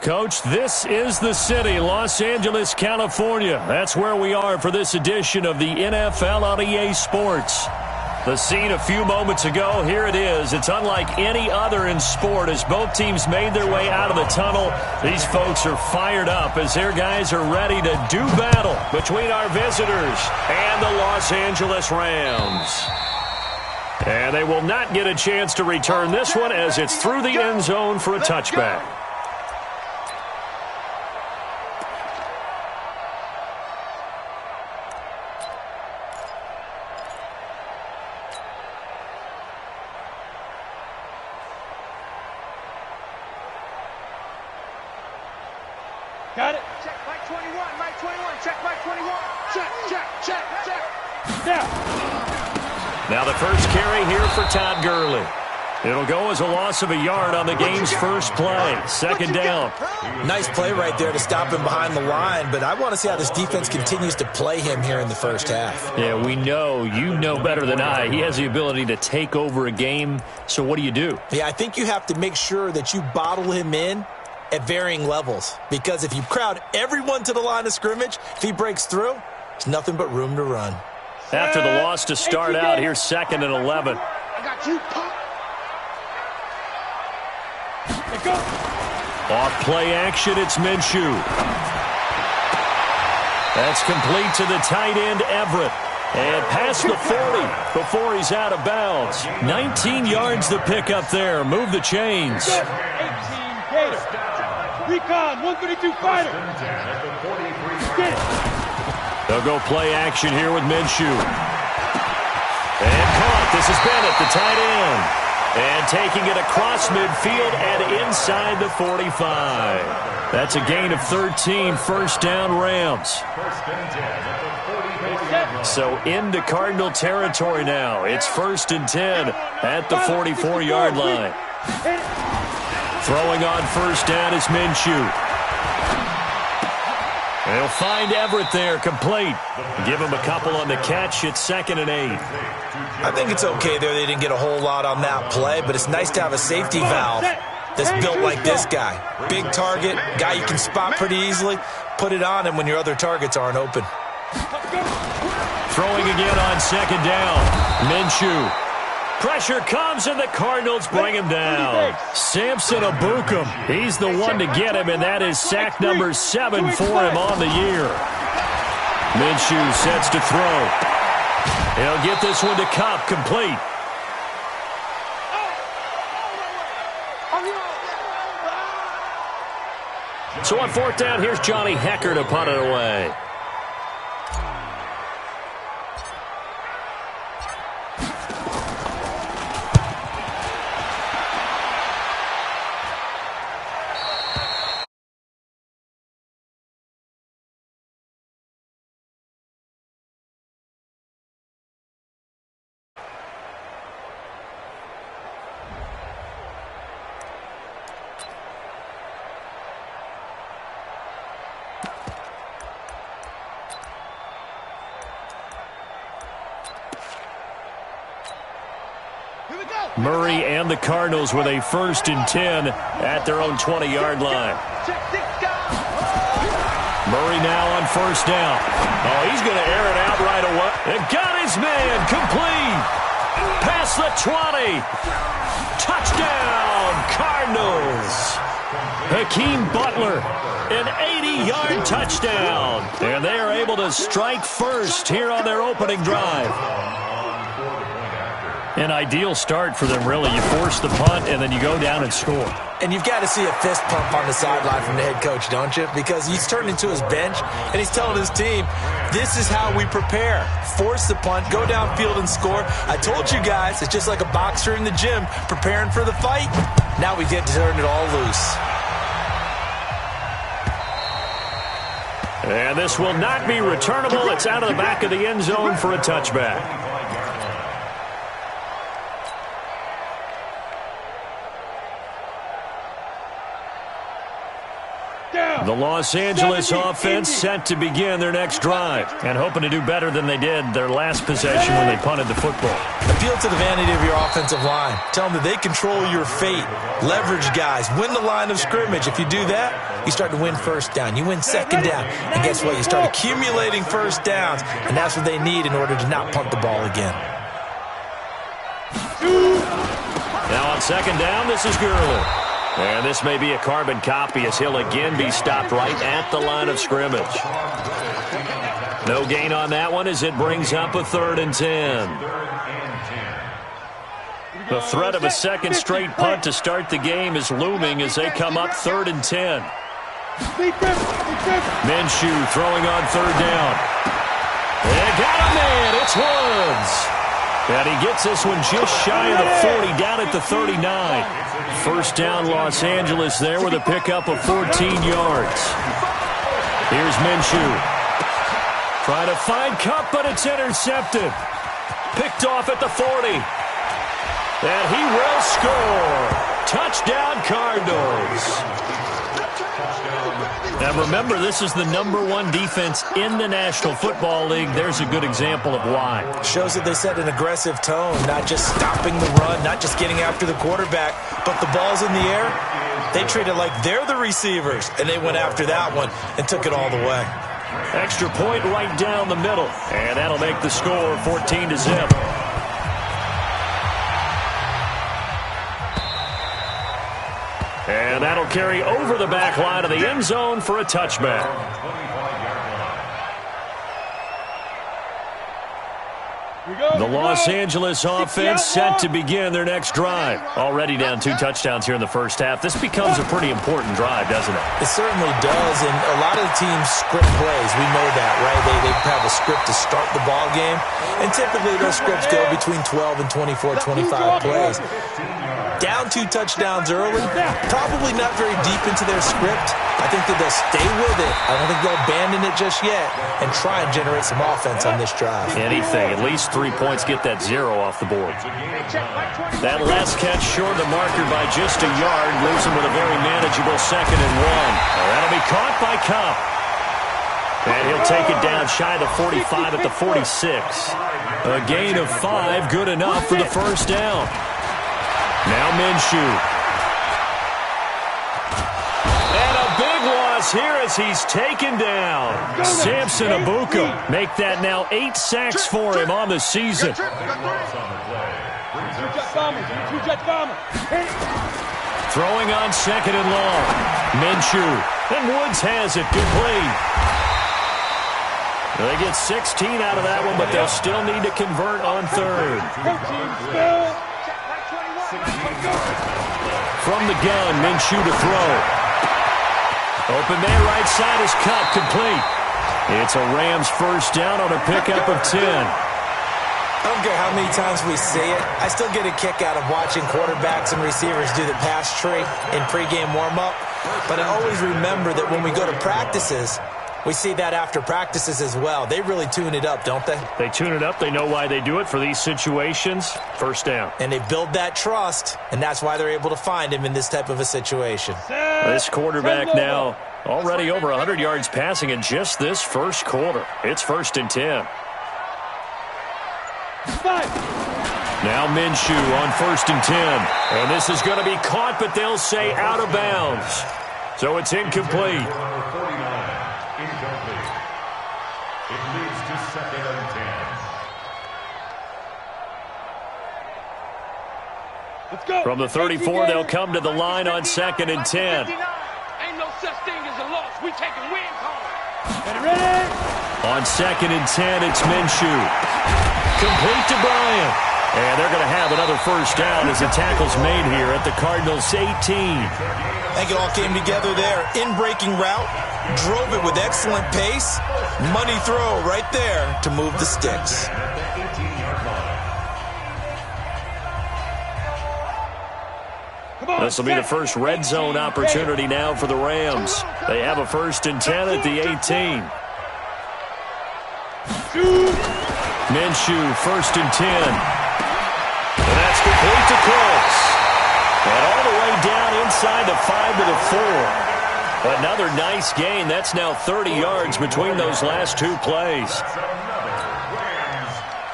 Coach, this is the city, Los Angeles, California. That's where we are for this edition of the NFL on EA Sports. The scene a few moments ago, here it is. It's unlike any other in sport as both teams made their way out of the tunnel. These folks are fired up as their guys are ready to do battle between our visitors and the Los Angeles Rams. And they will not get a chance to return this one as it's through the end zone for a touchback. Got it. Check Mike 21, Mike 21, check Mike 21. Check. Now the first carry here for Todd Gurley. It'll go as a loss of a yard on the game's first play. Second down. Nice play right there to stop him behind the line, but I want to see how this defense continues to play him here in the first half. Yeah, we know. You know better than I. He has the ability to take over a game, so what do you do? Yeah, I think you have to make sure that you bottle him in at varying levels, because if you crowd everyone to the line of scrimmage, if he breaks through, there's nothing but room to run. After the loss to start out, here's 2nd and 11. I got you, Pop. Let's go. Off play action, it's Minshew. That's complete to the tight end, Everett. And past the 40 before he's out of bounds. 19 yards to pick up there. Move the chains. 18 Gator. Recon, 132 fighter. Get it. They'll go play action here with Minshew. And caught. This is Bennett, the tight end. And taking it across midfield and inside the 45. That's a gain of 13, first down Rams. So into Cardinal territory now. It's 1st and 10 at the 44-yard line. Throwing on first down is Minshew. They'll find Everett there, complete. Give him a couple on the catch. It's 2nd and 8. I think it's okay there. They didn't get a whole lot on that play, but it's nice to have a safety valve that's built like this guy. Big target, guy you can spot pretty easily. Put it on him when your other targets aren't open. Throwing again on 2nd down. Minshew. Pressure comes, and the Cardinals bring him down. Samson Abukum, he's the one to get him, and that is sack number 7 for him on the year. Minshew sets to throw. He'll get this one to Kupp, complete. So on 4th down, here's Johnny Hekker to punt it away. Murray and the Cardinals with a 1st and 10 at their own 20-yard line. Murray now on 1st down. Oh, he's going to air it out right away. And got his man, complete. Past the 20. Touchdown, Cardinals. Hakeem Butler, an 80-yard touchdown. And they are able to strike first here on their opening drive. An ideal start for them, really. You force the punt, and then you go down and score. And you've got to see a fist pump on the sideline from the head coach, don't you? Because he's turned into his bench, and he's telling his team, this is how we prepare. Force the punt, go downfield and score. I told you guys, it's just like a boxer in the gym preparing for the fight. Now we get to turn it all loose. And this will not be returnable. It's out of the back of the end zone for a touchback. The Los Angeles offense set to begin their next drive and hoping to do better than they did their last possession when they punted the football. Appeal to the vanity of your offensive line. Tell them that they control your fate. Leverage guys. Win the line of scrimmage. If you do that, you start to win first down. You win second down. And guess what? You start accumulating first downs. And that's what they need in order to not punt the ball again. Now on second down, this is Gurley. And this may be a carbon copy as he'll again be stopped right at the line of scrimmage. No gain on that one as it brings up a 3rd and 10. The threat of a second straight punt to start the game is looming as they come up 3rd and 10. Minshew throwing on 3rd down. They got a man. It's Woods. And he gets this one just shy of the 40, down at the 39. First down, Los Angeles there with a pickup of 14 yards. Here's Minshew. Trying to find Kupp, but it's intercepted. Picked off at the 40. And he will score. Touchdown, Cardinals. Now remember, this is the #1 defense in the National Football League. There's a good example of why. Shows that they set an aggressive tone, not just stopping the run, not just getting after the quarterback, but the ball's in the air. They treat it like they're the receivers, and they went after that one and took it all the way. Extra point right down the middle, and that'll make the score 14-0. And that'll carry over the back line of the end zone for a touchback. The Los Angeles offense set to begin their next drive. Already down 2 touchdowns here in the first half. This becomes a pretty important drive, doesn't it? It certainly does, and a lot of the teams script plays. We know that, right? They have a script to start the ball game, and typically those scripts go between 12 and 24, 25 plays. Down 2 touchdowns early, probably not very deep into their script. I think that they'll stay with it. I don't think they'll abandon it just yet and try and generate some offense on this drive. Anything, at least 3 points, get that 0 off the board. That last catch short of the marker by just a yard, leaves him with a very manageable 2nd and 1. That'll be caught by Kupp. And he'll take it down shy of the 45 at the 46. A gain of 5, good enough for the first down. Now Minshew. And a big loss here as he's taken down. Samson Abuka make that now 8 sacks for him on the season. Throwing on 2nd and long. Minshew. And Woods has it complete. They get 16 out of that one, but they'll still need to convert on 3rd. From the gun, Minshew to throw. Open man right side is Kupp, complete. It's a Rams first down on a pickup of 10. I don't care how many times we see it. I still get a kick out of watching quarterbacks and receivers do the pass tree in pregame warm-up. But I always remember that when we go to practices, we see that after practices as well. They really tune it up, don't they? They tune it up. They know why they do it for these situations. First down. And they build that trust, and that's why they're able to find him in this type of a situation. This quarterback now already over 100 yards passing in just this first quarter. It's 1st and 10. Now Minshew on 1st and 10. And this is going to be caught, but they'll say out of bounds. So it's incomplete. From the 34, they'll come to the line on 2nd and 10. Ain't no such thing as a loss. We taking wins home. On 2nd and 10, it's Minshew. Complete to Bryant. And they're going to have another first down as the tackle's made here at the Cardinals' 18. I think it all came together there. In-breaking route, drove it with excellent pace. Money throw right there to move the sticks. This will be the first red zone opportunity now for the Rams. They have a 1st and 10 at the 18. Minshew, 1st and 10. And that's complete to Cooks. And all the way down inside the 5 to the 4. Another nice gain. That's now 30 yards between those last two plays.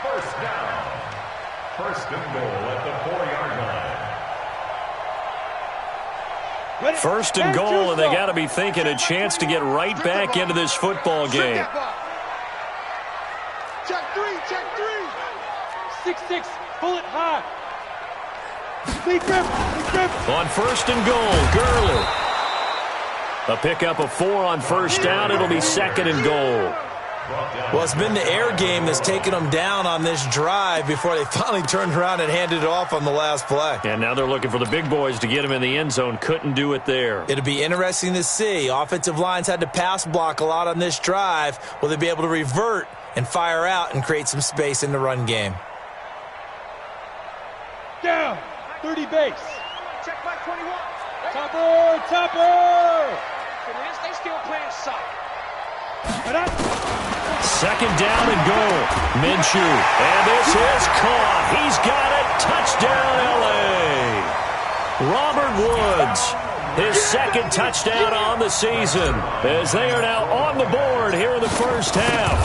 First down. First and goal at the 4-yard line. First and goal, and they got to be thinking a chance to get right back into this football game. Check three, check three. 6-6, pull it high. Big grip. On first and goal, Gurley. A pickup of 4 on first down. It'll be second and goal. Well, it's been the air game that's taken them down on this drive before they finally turned around and handed it off on the last play. And now they're looking for the big boys to get him in the end zone. Couldn't do it there. It'll be interesting to see. Offensive lines had to pass block a lot on this drive. Will they be able to revert and fire out and create some space in the run game? Down, 30 base. Check my 21. Topper. They still playing soft. Second down and goal. Minshew. And this is caught. He's got it. Touchdown, L.A. Robert Woods. His second touchdown on the season as they are now on the board here in the first half.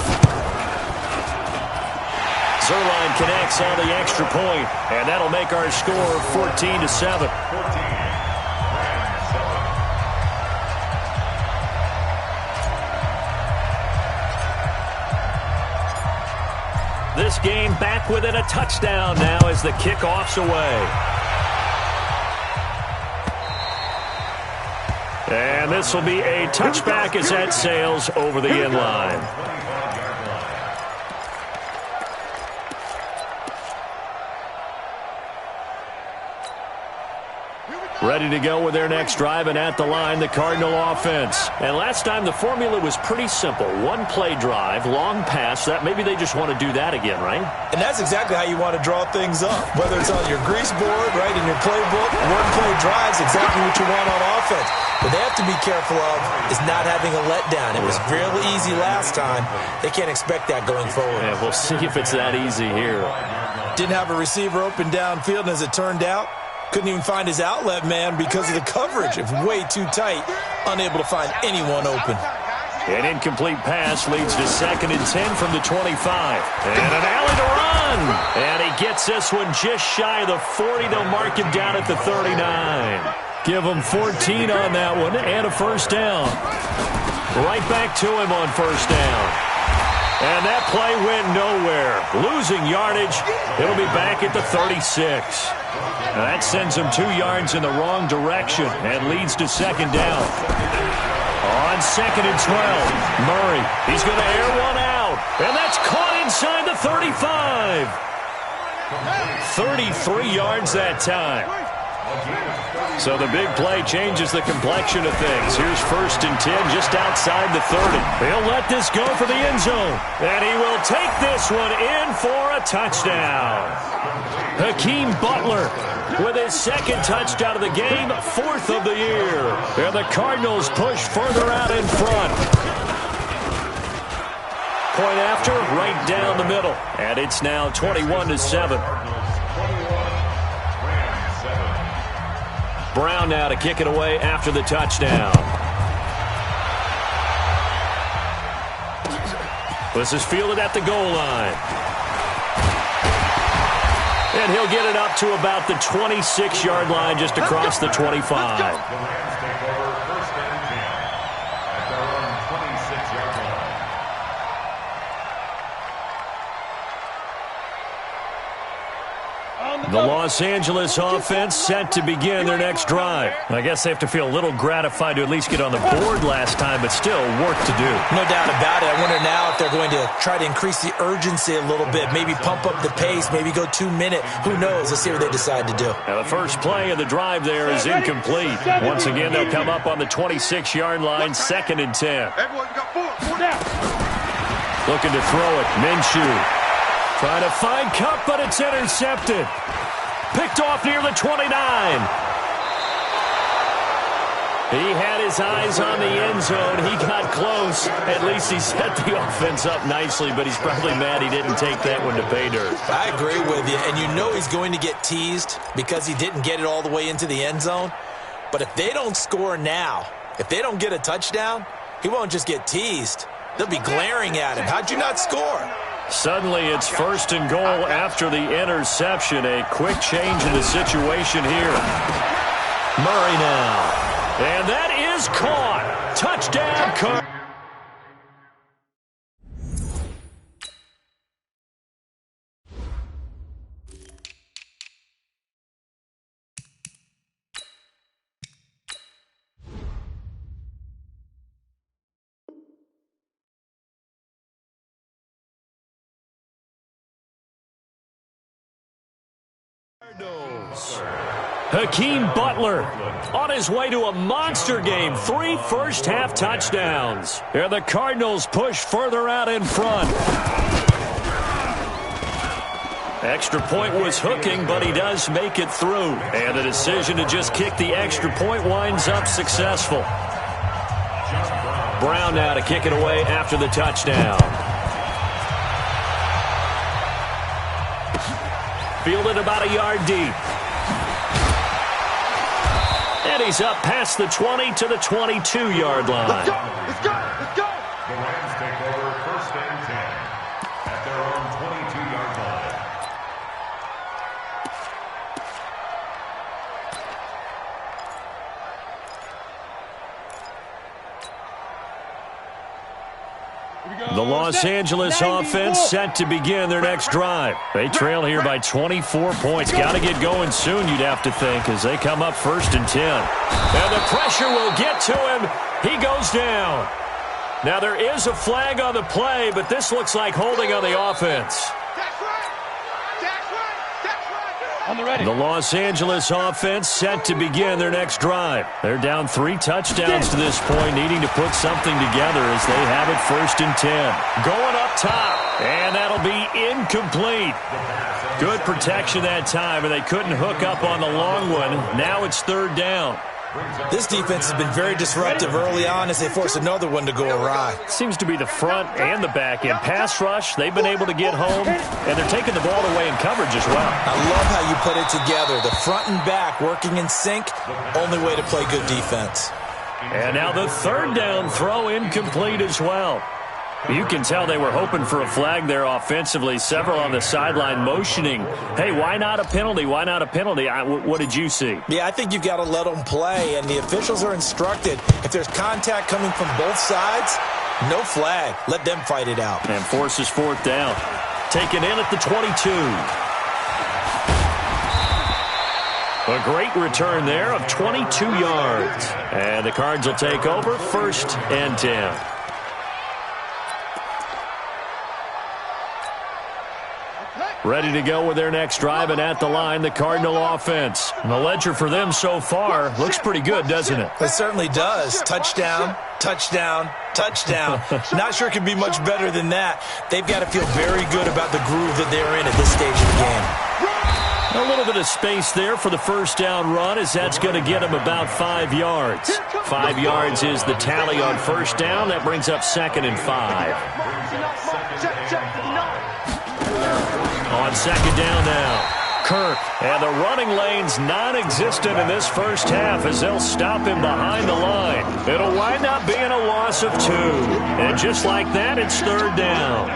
Zerline connects on the extra point, and that'll make our score 14-7. This game back within a touchdown now as the kickoff's away. And this will be a touchback as that sails over the end line. Ready to go with their next drive, and at the line, the Cardinal offense. And last time, the formula was pretty simple. One-play drive, long pass. That maybe they just want to do that again, right? And that's exactly how you want to draw things up. Whether it's on your grease board, right, in your playbook, one-play drives, exactly what you want on offense. What they have to be careful of is not having a letdown. It was real easy last time. They can't expect that going forward. Yeah, we'll see if it's that easy here. Didn't have a receiver open downfield, and as it turned out, couldn't even find his outlet man because of the coverage. It was way too tight, unable to find anyone open. An incomplete pass leads to 2nd and 10 from the 25. And an alley to run. And he gets this one just shy of the 40. They'll mark him down at the 39. Give him 14 on that one and a first down. Right back to him on first down. And that play went nowhere. Losing yardage. It'll be back at the 36. Now that sends him 2 yards in the wrong direction and leads to second down. On 2nd and 12, Murray. He's going to air one out. And that's caught inside the 35. 33 yards that time. So the big play changes the complexion of things. Here's 1st and 10 just outside the 30. He'll let this go for the end zone. And he will take this one in for a touchdown. Hakeem Butler with his 2nd touchdown of the game, 4th of the year. And the Cardinals push further out in front. Point after, right down the middle. And it's now 21-7. Brown now to kick it away after the touchdown. This is fielded at the goal line. And he'll get it up to about the 26-yard line just across the 25. The Los Angeles offense set to begin their next drive. I guess they have to feel a little gratified to at least get on the board last time, but still work to do. No doubt about it. I wonder now if they're going to try to increase the urgency a little bit, maybe pump up the pace, maybe go 2-minute. Who knows? Let's see what they decide to do. Now the first play of the drive there is incomplete. Once again, they'll come up on the 26-yard line, 2nd and 10. Looking to throw it, Minshew. Trying to find Cup, but it's intercepted. Picked off near the 29. He had his eyes on the end zone. He got close. At least he set the offense up nicely, but he's probably mad he didn't take that one to pay dirt. I agree with you, and you know he's going to get teased because he didn't get it all the way into the end zone. But if they don't score now, If they don't get a touchdown, he won't just get teased. They'll be glaring at him. How'd you not score? Suddenly, it's 1st and goal after the interception. A quick change in the situation here. Murray now. And that is caught. Touchdown, Cardinals. Hakeem Butler on his way to a monster game. 3 first-half touchdowns. And the Cardinals push further out in front. Extra point was hooking, but he does make it through. And the decision to just kick the extra point winds up successful. Brown now to kick it away after the touchdown. Fielded about a yard deep. And he's up past the 20 to the 22-yard line. Let's go! Let's go! Let's go! The Rams take over 1st and 10 at their own 22-yard line. The Los Angeles offense set to begin their next drive. They trail here by 24 points. Got to get going soon, you'd have to think, as they come up 1st and 10. And the pressure will get to him. He goes down. Now, there is a flag on the play, but this looks like holding on the offense. On the ready. The Los Angeles offense set to begin their next drive. They're down 3 touchdowns to this point, needing to put something together as they have it 1st and 10. Going up top, and that'll be incomplete. Good protection that time, and they couldn't hook up on the long one. Now it's 3rd down. This defense has been very disruptive early on as they force another one to go awry. Seems to be the front and the back end. Pass rush, they've been able to get home, and they're taking the ball away in coverage as well. I love how you put it together. The front and back working in sync, only way to play good defense. And now the 3rd down throw incomplete as well. You can tell they were hoping for a flag there offensively. Several on the sideline motioning, hey, why not a penalty? Why not a penalty? What did you see? Yeah, I think you've got to let them play, and the officials are instructed. If there's contact coming from both sides, no flag. Let them fight it out. And forces 4th down. Taken in at the 22. A great return there of 22 yards. And the Cards will take over 1st and 10. Ready to go with their next drive, and at the line, the Cardinal offense. The ledger for them so far looks pretty good, doesn't it? It certainly does. Touchdown, touchdown, touchdown. Not sure it could be much better than that. They've got to feel very good about the groove that they're in at this stage of the game. A little bit of space there for the 1st down run, as that's going to get them about 5 yards. 5 yards is the tally on 1st down. That brings up 2nd and 5. On 2nd down now, Kirk, and the running lane's non-existent in this 1st half as they'll stop him behind the line. It'll wind up being a loss of 2. And just like that, it's 3rd down.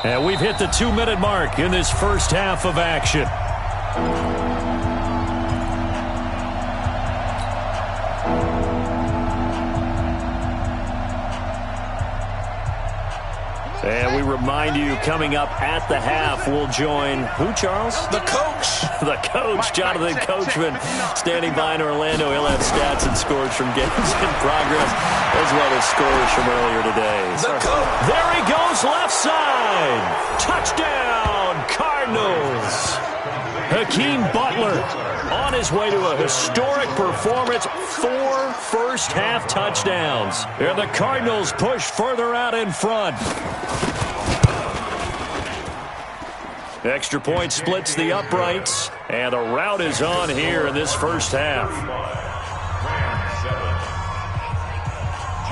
And we've hit the 2-minute mark in this 1st half of action. And we remind you, coming up at the half, we'll join who, Charles? The coach. The coach, Jonathan Coachman, standing by in Orlando. He'll have stats and scores from games in progress, as well as scores from earlier today. The coach. There he goes, left side. Touchdown, Cardinals. Hakeem Butler on his way to a historic performance. 4 first-half touchdowns. And the Cardinals push further out in front. Extra point splits the uprights, and the route is on here in this 1st half.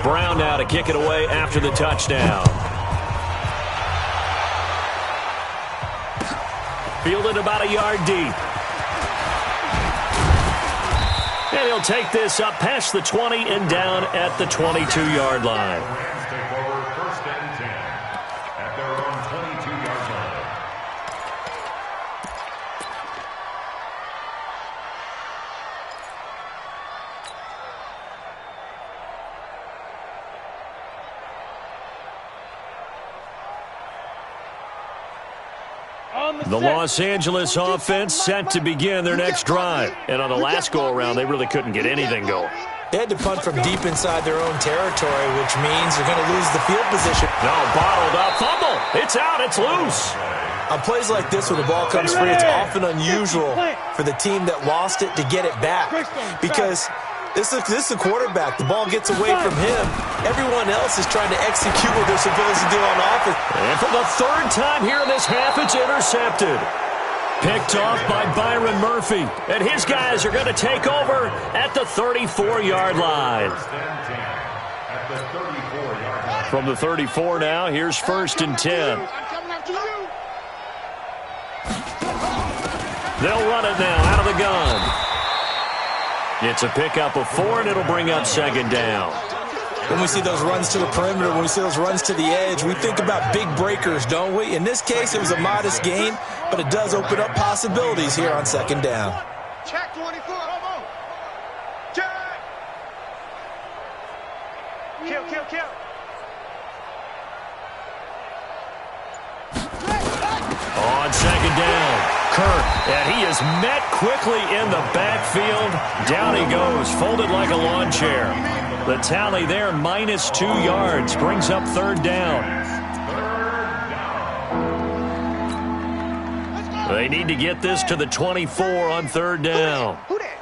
Brown now to kick it away after the touchdown. Fielded about a yard deep. And he'll take this up past the 20 and down at the 22-yard line. Rams take over first and 10 at their own 22-yard line. The Los Angeles offense set to begin their next drive. And on the last go-around, they really couldn't get anything going. They had to punt from deep inside their own territory, which means they're going to lose the field position. No, bottled up. Fumble. It's out. It's loose. On plays like this where the ball comes free, it's often unusual for the team that lost it to get it back. Because this is a quarterback. The ball gets away from him. Everyone else is trying to execute what they're supposed to do on offense. And for the third time here in this half, it's intercepted. Picked off by Byron Murphy. And his guys are going to take over at the 34-yard line. At the 34-yard line. From the 34 now, here's first and 10. They'll run it now out of the gun. It's a pickup of 4, and it'll bring up second down. When we see those runs to the perimeter, when we see those runs to the edge, we think about big breakers, don't we? In this case, it was a modest gain, but it does open up possibilities here on second down. Check 24. Check. Kill. On second down, Kirk, and he is met quickly in the backfield. Down he goes, folded like a lawn chair. The tally there, -2 yards, brings up third down. They need to get this to the 24 on third down. Who that?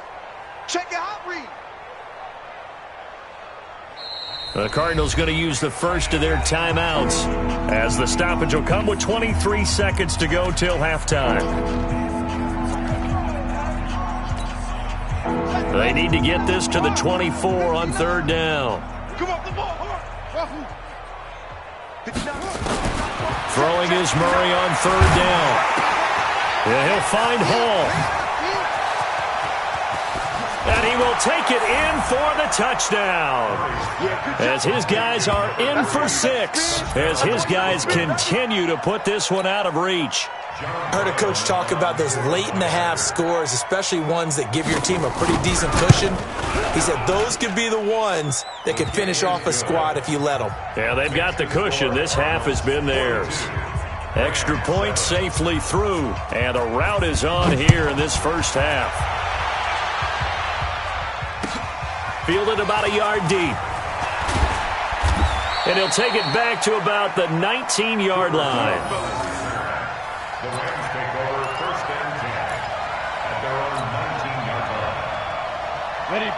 Check your hot read. The Cardinals going to use the first of their timeouts as the stoppage will come with 23 seconds to go till halftime. They need to get this to the 24 on third down. Come on, the ball. Throwing is Murray on third down. Yeah, he'll find Hall. And he will take it in for the touchdown. As his guys are in for 6. As his guys continue to put this one out of reach. I heard a coach talk about those late-in-the-half scores, especially ones that give your team a pretty decent cushion. He said those could be the ones that could finish off a squad if you let them. Yeah, they've got the cushion. This half has been theirs. Extra point safely through. And a rout is on here in this first half. Fielded about a yard deep. And he'll take it back to about the 19-yard line. The Rams take over first and 10 at their own 19-yard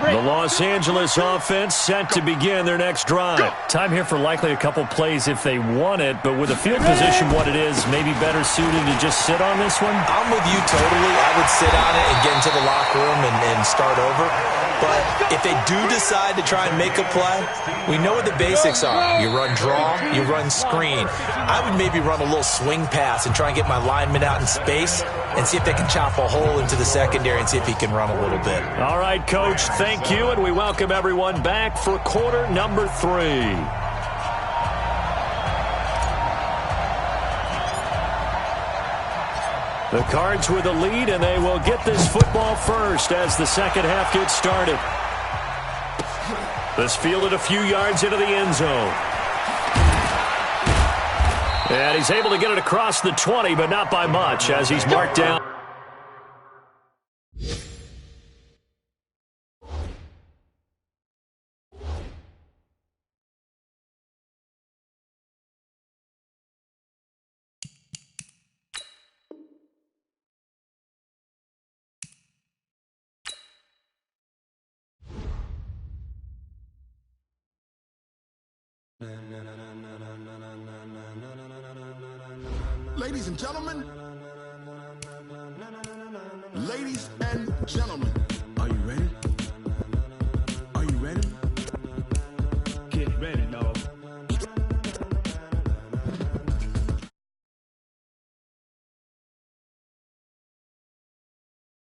line. The Los Angeles offense set to begin their next drive. Time here for likely a couple plays if they want it, but with the field position what it is, maybe better suited to just sit on this one? I'm with you totally. I would sit on it and get into the locker room and start over. But if they do decide to try and make a play, we know what the basics are. You run draw, you run screen. I would maybe run a little swing pass and try and get my lineman out in space and see if they can chop a hole into the secondary and see if he can run a little bit. All right, Coach, thank you, and we welcome everyone back for quarter number 3. The Cards with the lead, and they will get this football first as the second half gets started. This fielded a few yards into the end zone. And he's able to get it across the 20, but not by much as he's marked down. Ladies and gentlemen,